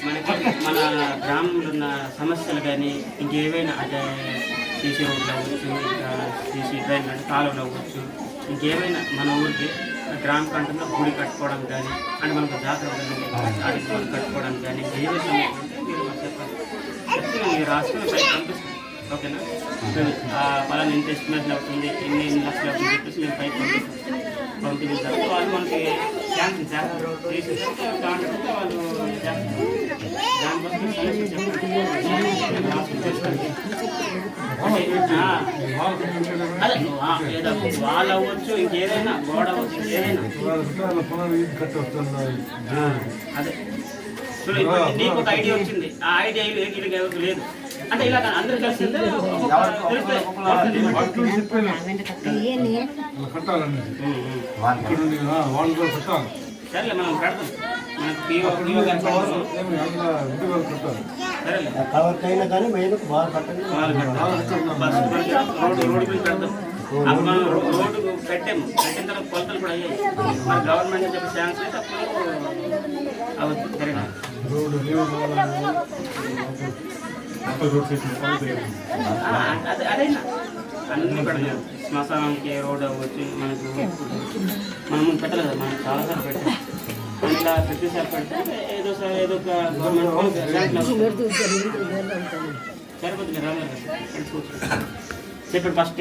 మనకి మన గ్రామంలో ఉన్న సమస్యలు కానీ ఇంకేవైనా అంటే సీసీ రోడ్లు అవ్వచ్చు, ఇంకా సీసీ డ్రైన్ అంటే కాలువలు అవ్వచ్చు, ఇంకేమైనా మన ఊరికి గ్రామ ప్రాంతంలో గుడి కట్టుకోవడం కానీ అంటే మనకు జాతర కట్టుకోవడం కానీ ఏవే సమస్యలు ఉంటే మీరు మాకు చెప్పాలి. చెప్తే మీరు రాసుకుని పైకి పంపిస్తాం. ఓకేనా? పలానా ఎంత ఎస్టిమేషన్ అవుతుంది, ఎన్ని లక్షలు అవుతుంది చెప్పేసి మేము పైకి పంపించిన తర్వాత వాళ్ళు మనకి శాంక్షన్ చేస్తారు. చేసేస్తే కాంట్రాక్ట్ వాళ్ళు చేస్తారు. దానికోసం సమస్య చెప్పండి. అదే ఏదో వాళ్ళు అవ్వచ్చు, ఇంకేదైనా గోడ అవ్వచ్చు, ఇంకేదైనా అదే. నీకు ఒక ఐడియా వచ్చింది, ఆ ఐడియా వీళ్ళకి ఎవరికి లేదు అంటే ఇలా అందరూ కలిసి సరేలే మనం కడతాం. రోడ్డు మీద కడతాం. అప్పుడు మనం రోడ్డు పెట్టాము, పెట్టిన తర్వాత కొలతలు కూడా అయ్యాయి. మన గవర్నమెంట్ చెప్పి శాంక్షన్ అయితే అప్పుడు అవుతుంది. సరేనా? అదైనా అన్ని పెడతాం. శ్మశానానికి రోడ్ అవ్వచ్చు, మనకు మనం పెట్టలేదు కదా, మనం చాలాసార్లు పెట్టాం. ఇలా ప్రతిసారి పెడితే ఏదో ఒక గవర్నమెంట్ సరిపోతుంది. చెప్పండి ఫస్ట్